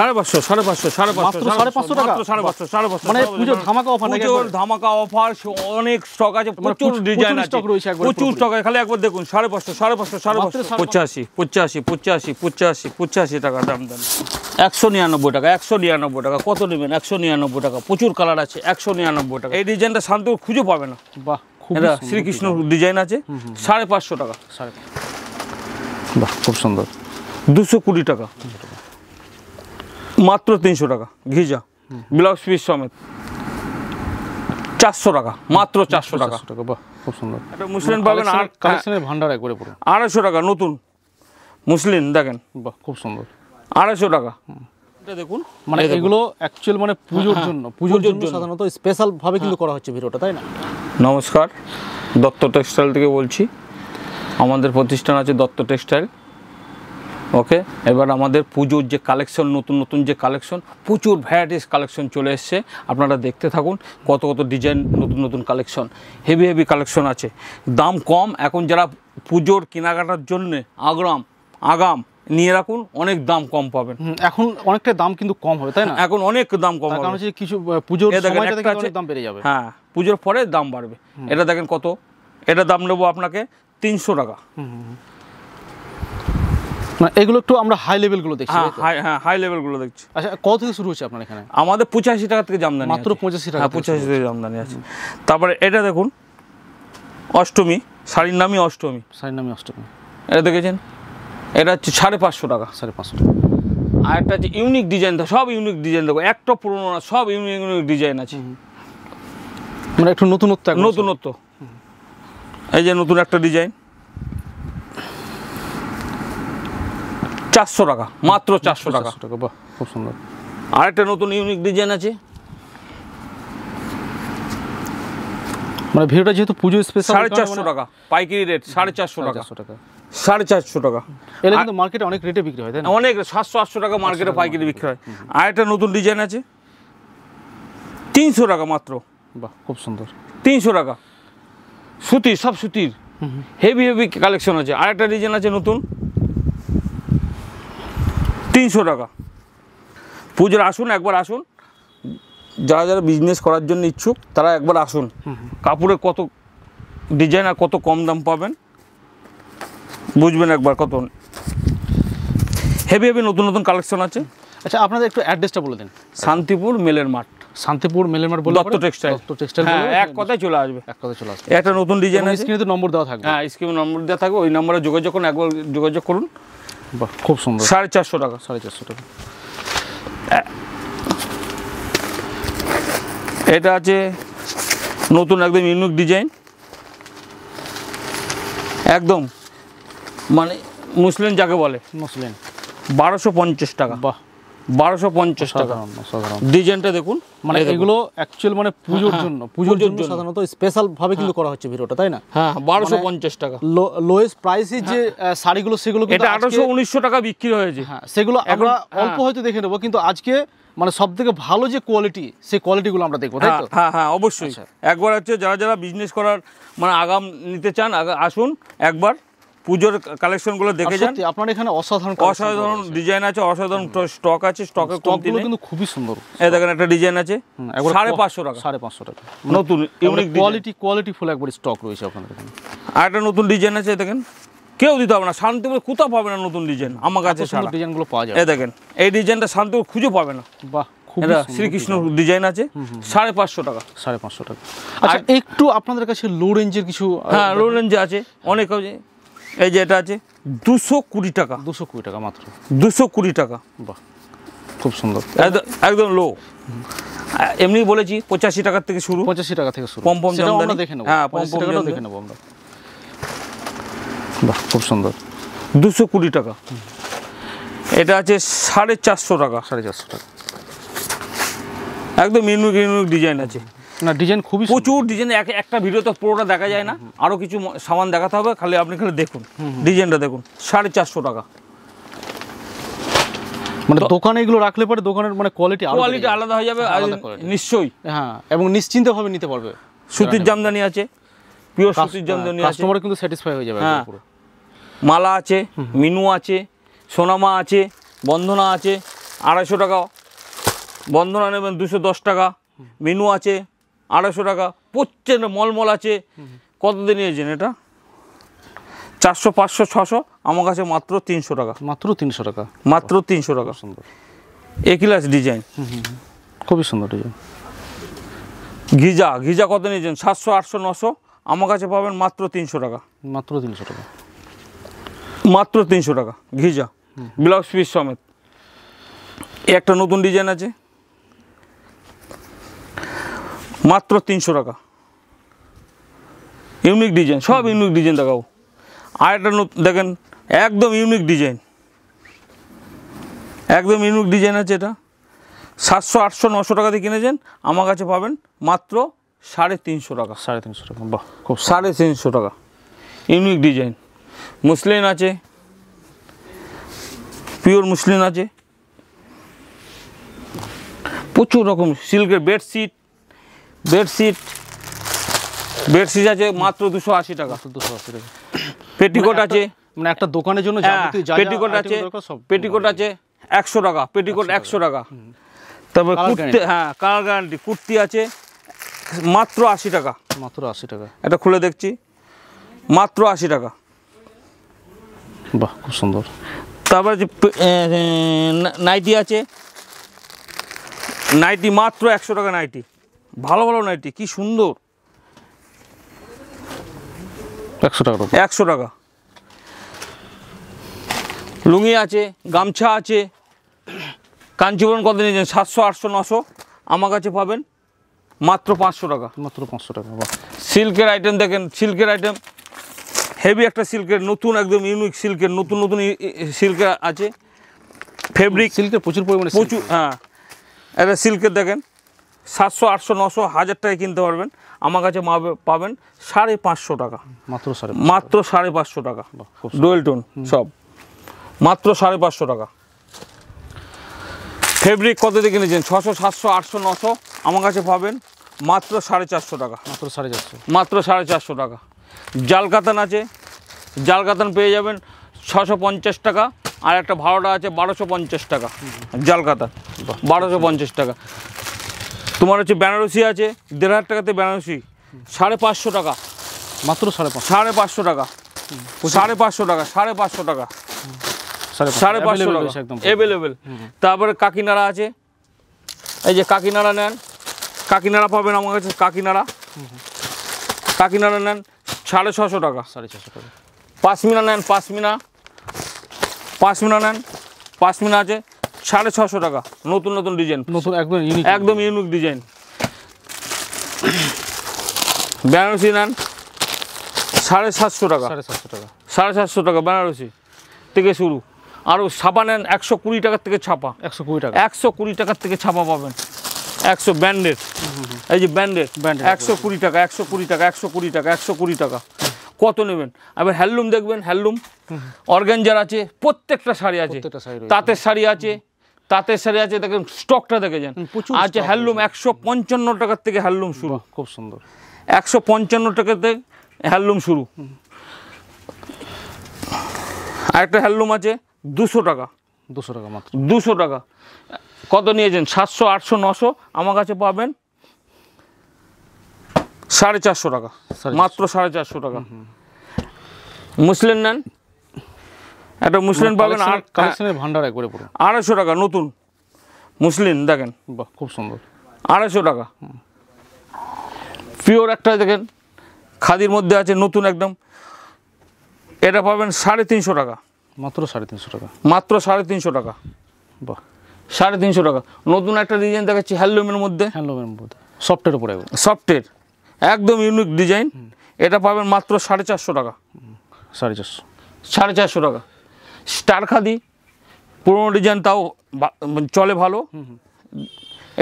ধামাকা অফার অনেক স্টক আছে, প্রচুর ডিজাইন আছে, প্রচুর স্টক আছে। খালি একবার দেখুন 550, 550, 85, 85, 85, 85 টাকা দাম দেন। 199 টাকা, 199 টাকা। কত নেবেন? 199 টাকা। প্রচুর কালার আছে, 199 টাকা। এই ডিজাইনটা শান্তিপুর খুঁজে পাবে না। বাহ, এটা শ্রীকৃষ্ণ ডিজাইন আছে, 550 টাকা। বাহ, খুব সুন্দর। 220 টাকা, মাত্র 300 টাকা। ঘিজা ব্লাউজ পিস সমেত 400 টাকা, মাত্র 400 টাকা। বাহ, খুব সুন্দর। এটা মুসলিম পাবেন, আর কালেকশনের ভান্ডার একবারে পুরো 250 টাকা। নতুন মুসলিম দেখেন, বাহ, খুব সুন্দর। 250 টাকা। এটা দেখুন, মানে এগুলো অ্যাকচুয়াল মানে পুজোর জন্য, পুজোর জন্য সাধারণত স্পেশাল ভাবে কিন্তু করা হচ্ছে ভিডিওটা, তাই না? নমস্কার, দত্ত টেক্সটাইল থেকে বলছি। আমাদের প্রতিষ্ঠান আছে দত্ত টেক্সটাইল। ওকে, এবার আমাদের পুজোর যে কালেকশন, নতুন নতুন যে কালেকশন, প্রচুর ভ্যারাইটিস কালেকশন চলে এসছে। আপনারা দেখতে থাকুন, কত কত ডিজাইন, নতুন নতুন কালেকশন, হেভি হেভি কালেকশন আছে। দাম কম। এখন যারা পুজোর কেনাকাটার জন্যে আগাম নিয়ে রাখুন, অনেক দাম কম পাবেন। এখন অনেকটা দাম কিন্তু কম হবে, তাই না? এখন অনেক দাম কম হবে, কারণ হচ্ছে কিছু পুজোর সময়টাতে কিন্তু অনেক দাম বেড়ে যাবে। হ্যাঁ, পুজোর পরে দাম বাড়বে। এটা দেখেন কত, এটা দাম নেবো আপনাকে 300 টাকা। না, এগুলো একটু আমরা হাই লেভেলগুলো দেখছি। হ্যাঁ, হাই লেভেলগুলো দেখছি। আচ্ছা, কত থেকে শুরু হচ্ছে আপনার এখানে? আমাদের 85 টাকা থেকে জামদানি, মাত্র 85 টাকা। 85 থেকে জামদানি আছে। তারপরে এটা দেখুন, অষ্টমী শাড়ির নামই অষ্টমী। শাড়ির নামই অষ্টমী। এটা দেখেছেন, এটা হচ্ছে 550 টাকা। 550 টাকা। আর একটা হচ্ছে ইউনিক ডিজাইন, সব ইউনিক ডিজাইন দেখো, একটা পুরোনো না, সব ইউনিক ইউনিক ডিজাইন আছে। মানে একটু নতুনত্ব। এই যে নতুন একটা ডিজাইন, 400 টাকা, মাত্র 400 টাকা। বাহ, খুব সুন্দর। আরেকটা নতুন ইউনিক ডিজাইন আছে। মানে ভিডিওটা যেহেতু পুজো স্পেশাল, 450 টাকা পাইকারি রেট, 450 টাকা। 450 টাকা। এটা কিন্তু মার্কেটে অনেক রেটে বিক্রি হয়, তাই না? অনেক 700-800 টাকা মার্কেটে পাইকারি বিক্রি হয়। আরেকটা নতুন ডিজাইন আছে, 300 টাকা মাত্র। বাহ, খুব সুন্দর। 300 টাকা। সুতির, সব সুতির, হেভি হেভি কালেকশন আছে। আরেকটা ডিজাইন আছে নতুন, 300 টাকা। পুজোর আসুন, একবার আসুন। যারা যারা বিজনেস করার জন্য ইচ্ছুক তারা একবার আসুন। কাপড়ের কত ডিজাইন আর কত কম দাম পাবেন বুঝবেন একবার। কত হেভি হেভি নতুন নতুন কালেকশন আছে। আচ্ছা, আপনাদের একটু অ্যাড্রেসটা বলে দিন। শান্তিপুর মেলের মাঠ। শান্তিপুর মেলের মাঠ বলে দত্ত টেক্সটাইল। এক কথায় চলে আসবে, একটা নতুন ডিজাইন আছে। স্ক্রিনে তো নম্বর দেওয়া থাকবে। হ্যাঁ, স্ক্রিনে নম্বর দেওয়া থাকবে, ওই নম্বরে যোগাযোগ করুন, একবার যোগাযোগ করুন। বাহ, খুব সুন্দর। 450 টাকা। 450 টাকা। এটা আছে নতুন একদম ইউনিক ডিজাইন, একদম মানে মুসলিম যাকে বলে, মুসলিম। 1250 টাকা। বাহ, 1250 টাকা। ডিজাইনটা দেখুন, মানে এগুলো অ্যাকচুয়াল মানে পুজোর জন্য, পুজোর জন্য সাধারণত স্পেশাল ভাবে কিন্তু করা হচ্ছে ভিডিওটা, তাই না? হ্যাঁ, 1250 টাকা। লোয়েস্ট প্রাইসে যে শাড়িগুলো, সেগুলো এটা 1800-1900 টাকা বিক্রি হয়েছে। হ্যাঁ, সেগুলো আমরা অল্প হয়তো দেখে নেবো, কিন্তু আজকে মানে সব থেকে ভালো যে কোয়ালিটি, সেই কোয়ালিটিগুলো আমরা দেখবো, তাই তো? হ্যাঁ হ্যাঁ, অবশ্যই। একবার হচ্ছে যারা যারা বিজনেস করার মানে আগাম নিতে চান, আসুন একবার, পুজোর কালেকশনগুলো দেখে যান। আপনার এখানে অসাধারণ ডিজাইন আছে, অসাধারণ স্টক আছে। স্টকের কমতি নেই, কিন্তু খুবই সুন্দর। এই দেখেন একটা ডিজাইন আছে, 550 টাকা। 550 টাকা। নতুন ইউনিক কোয়ালিটি ফুল একবার স্টক রয়েছে আপনাদের এখানে। আর একটা নতুন ডিজাইন আছে, দেখেন, কেউ দিতে হবে না, শান্তিপুর কোথাও পাবে না নতুন ডিজাইন, আমার কাছে সারা ডিজাইনগুলো পাওয়া যায়। এই দেখেন, এই ডিজাইনটা শান্তিপুর খুঁজে পাবে না। বাহ, এটা শ্রীকৃষ্ণ ডিজাইন আছে, 550 টাকা। 550 টাকা। আচ্ছা, একটু আপনাদের কাছে লো রেঞ্জের কিছু? হ্যাঁ, লো রেঞ্জে আছে অনেক। এই যে এটা আছে 220 টাকা। 220 টাকা মাত্র। 220 টাকা। বাহ, খুব সুন্দর, একদম লো। এমনি বলেছি 85 টাকার থেকে শুরু। 85 টাকা থেকে শুরু। পম জামদানি আমরা দেখে নেব। হ্যাঁ, পম টাকাটাও দেখে নেব আমরা। বাহ, খুব সুন্দর। 220 টাকা। এটা আছে 450 টাকা। 450 টাকা। একদম ইউনিক ইউনিক ডিজাইন আছে। না, ডিজাইন খুবই প্রচুর ডিজাইন, একটা ভিডিওতে পুরোটা দেখা যায় না, আরো কিছু সামান দেখাতে হবে। আপনি খালি দেখুন, ডিজাইনটা দেখুন, 450 টাকা। মানে দোকানে এগুলো রাখলে পরে দোকানের মানে কোয়ালিটি আলাদা হয়ে যাবে নিশ্চয়ই। হ্যাঁ, এবং নিশ্চিন্তভাবে নিতে পারবে। সুতির জামদানি আছে, পিওর সুতির জামদানি আছে, কাস্টমার কিন্তু স্যাটিসফাই হয়ে যাবে হ্যাঁ। পুরো। মালা আছে, মিনু আছে, সোনামা আছে, বন্ধনা আছে, 250 টাকা, বন্ধনা নেবেন 210 টাকা, মেনু আছে 250 টাকা, প্রত্যেক মলমল আছে। কত দিয়ে নিয়েছেন এটা? 400, 500, 600, আমার কাছে মাত্র 300 টাকা। মাত্র 300 টাকা, মাত্র 300 টাকা। সুন্দর, একিলাস ডিজাইন, খুবই সুন্দর ডিজাইন। ঘিজা, ঘিজা কত নিয়েছেন? 700, 800, 900, আমার কাছে পাবেন মাত্র 300 টাকা। মাত্র 300 টাকা, মাত্র 300 টাকা ঘিজা, ব্লাউজ পিস সমেত। একটা নতুন ডিজাইন আছে, মাত্র 300 টাকা। ইউনিক ডিজাইন, সব ইউনিক ডিজাইন দেখাবো। আর একটা দেখেন, একদম ইউনিক ডিজাইন, একদম ইউনিক ডিজাইন আছে। এটা 700, 800, 900 টাকা দিয়ে কিনেছেন, আমার কাছে পাবেন মাত্র 350 টাকা। 350 টাকা, বাহ, খুব 350 টাকা। ইউনিক ডিজাইন, মুসলিন আছে, পিওর মুসলিন আছে, প্রচুর রকম সিল্কের বেডশিট, বেডশিট, বেডশিট আছে মাত্র 280 টাকা। 280 টাকা। পেটিকোট আছে, মানে একটা দোকানের জন্য যাবতীয় যা যা পেটিকোট item আছে, দরকার সব। পেটিকোট আছে 100 টাকা, পেটিকোট 100 টাকা। তারপর Colour কুর্তি, guarantee। হ্যাঁ কালার গ্যারান্টি, কুর্তি আছে মাত্র 80 টাকা। মাত্র 80 টাকা, এটা খুলে দেখছি, মাত্র 80 টাকা। বাহ, খুব সুন্দর। তারপরে যে নাইটি আছে, নাইটি মাত্র 100 টাকা নাইটি, ভালো ভালো নাইটি, কি সুন্দর, 100 টাকার উপর। 100 টাকা। লুঙ্গি আছে, গামছা আছে, কাঞ্চিপুরম কত নিয়েছেন? 700, 800, 900, আমার কাছে পাবেন মাত্র 500 টাকা। মাত্র 500 টাকা, বাহ। সিল্কের আইটেম দেখেন, সিল্কের আইটেম হেভি একটা সিল্কের, নতুন একদম ইউনিক সিল্কের, নতুন নতুন সিল্কের আছে, ফেব্রিক সিল্কের প্রচুর পরিমাণে silk। প্রচুর, হ্যাঁ এটা সিল্কের দেখেন 700, 800, 900, 1000 টাকায় কিনতে পারবেন, আমার কাছে পাবেন 550 টাকা। মাত্র 550, মাত্র 550 টাকা। বাহ, খুব ডুয়েল টোন সব, মাত্র 550 টাকা। ফেব্রিক কত দিয়ে কিনেছেন? 600, 700, 800, 900, আমার কাছে পাবেন মাত্র 450 টাকা। মাত্র 450, মাত্র 450 টাকা। জাল কাতান আছে, জাল কাতান পেয়ে যাবেন 650 টাকা, আর একটা ভাড়াটা আছে 1250 টাকা। জাল কাতান 1250 টাকা। তোমার হচ্ছে বেনারসি আছে 1500 টাকাতে, বেনারসি 550 টাকা। মাত্র 550, 550 টাকা, 550 টাকা, 550 টাকা, 550 টাকা একদম অ্যাভেলেবেল। তারপরে কাকিনাড়া আছে, এই যে কাকিনাড়া নেন, কাকিনাড়া পাবেন আমার কাছে, কাকিনাড়া, কাকিনাড়া নেন 650 টাকা। 450 টাকা। পাশমিনা নেন, পাশমিনা, পাশমিনা নেন, পাশমিনা আছে 650 টাকা। নতুন নতুন ডিজাইন, নতুন একদম ইউনিক, একদম ইউনিক ডিজাইন। বেনারসি নেন 750 টাকা, 750 টাকা। 750 টাকা বেনারসি থেকে শুরু। আরও ছাপা নেন 120 টাকার থেকে ছাপা, 120 টাকা। 120 টাকার থেকে ছাপা পাবেন। 100 ব্যান্ডেড, এই যে ব্যান্ডেড, Branded 120 টাকা, 120 টাকা, 120 টাকা, 120 টাকা। কত নেবেন? আবার হ্যান্ডলুম দেখবেন, হ্যান্ডলুম অর্গানজার আছে, প্রত্যেকটা শাড়ি আছে, প্রত্যেকটা শাড়ি রয়েছে। তাঁতের শাড়ি আছে, তাঁতের শাড়ি আছে, দেখেন স্টকটা দেখে যান। প্রচুর আছে stock হ্যান্ডলুম 155 টাকার থেকে হ্যান্ডলুম শুরু, বাহ, খুব সুন্দর। 155 টাকাতে হ্যান্ডলুম শুরু। আরেকটা হ্যান্ডলুম আছে 200 টাকা, 200 টাকা মাত্র। 200 টাকা। কত নিয়েছেন? 700, 800, 900, আমার কাছে পাবেন 450 টাকা, মাত্র 450 টাকা। মুসলিন নেন, একটা মুসলিন পাবেন কালেকশনের ভান্ডার একবারে পুরো। 250 টাকা। নতুন মুসলিন দেখেন, বাহ, খুব সুন্দর। 250 টাকা। পিওর একটা দেখেন খাদির মধ্যে আছে, নতুন একদম, এটা পাবেন 350 টাকা। মাত্র 350 টাকা, মাত্র 350 টাকা, বাহ। 350 টাকা। নতুন একটা ডিজাইন দেখাচ্ছি হ্যান্ডলুমের মধ্যে, হ্যান্ডলুমের মধ্যে সফটের উপরে একবার, সফটের একদম ইউনিক ডিজাইন, এটা পাবেন মাত্র 450 টাকা। 450, 450 টাকা। স্টার খাদি পুরোনো ডিজাইন, তাও চলে ভালো,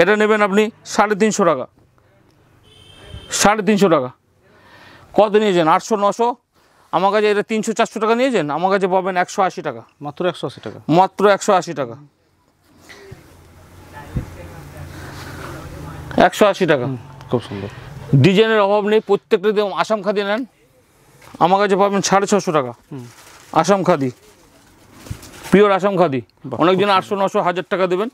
এটা নেবেন আপনি 350 টাকা। 350 টাকা। কত নিয়েছেন? 800, 900, আমার কাছে এটা 300, 400 টাকা নিয়েছেন, আমার কাছে পাবেন 180 টাকা। মাত্র 180 টাকা, মাত্র 180 টাকা, 180 টাকা। খুব সুন্দর। ডিজাইনের অভাব নেই, প্রত্যেকটা দিয়ে আসাম খাদি নেন, আমার কাছে পাবেন 650 টাকা। আসাম খাদি পিওর আসাম খাদি। অনেকজন 800-900-1000 টাকা দেবেন,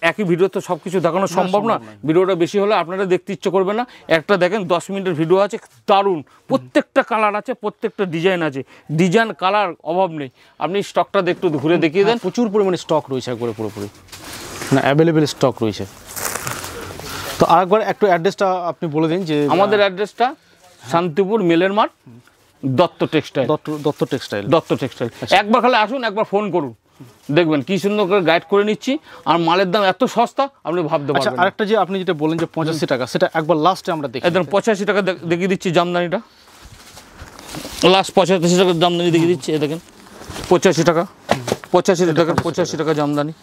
একই ভিডিও তো সব কিছু দেখানো সম্ভব না, ভিডিওটা বেশি হলে আপনারা দেখতে ইচ্ছে করবে না। একটা দেখেন 10 মিনিটের ভিডিও আছে, দারুণ, প্রত্যেকটা কালার আছে, প্রত্যেকটা ডিজাইন আছে, ডিজাইন কালার অভাব নেই। আপনি স্টকটা একটু ঘুরে দেখিয়ে দেন। প্রচুর পরিমাণে স্টক রয়েছে একবারে পুরোপুরি, না অ্যাভেলেবেল স্টক রয়েছে। তো আরেকবার একটু অ্যাড্রেসটা আপনি বলে দিন। যে আমাদের অ্যাড্রেসটা শান্তিপুর মেলের মাঠ, Dutta textile. Dutta textile, Dutta textile. একবার খালি আসুন, একবার ফোন করুন, দেখবেন কি সুন্দর করে গাইড করে নিচ্ছি। আর মালের দাম এত সস্তা আপনি ভাবতে আচ্ছা পারবেন। আরেকটা যে আপনি যেটা বলেন যে 85 টাকা, সেটা একবার লাস্টে আমরা দেখি। একদম 85 টাকা দেখিয়ে দিচ্ছি জামদানিটা, লাস্ট 85 টাকার জামদানি দেখিয়ে দিচ্ছি। এই দেখেন 85 টাকা, 85 টাকা জামদানি।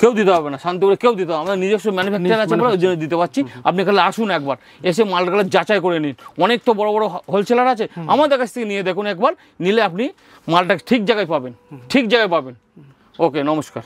কেউ দিতে হবে না, শান্তিপুরে কেউ দিতে হবে, আমাদের নিজস্ব ম্যানুফ্যাকচার আছে বলে ওই জন্য দিতে পারছি। আপনি খালি আসুন একবার, এসে মালগুলো যাচাই করে নিন। অনেক তো বড় বড় হোলসেলার আছে, আমাদের কাছ থেকে নিয়ে দেখুন একবার, নিলে আপনি মালটা ঠিক জায়গায় পাবেন, ঠিক জায়গায় পাবেন। ওকে, নমস্কার।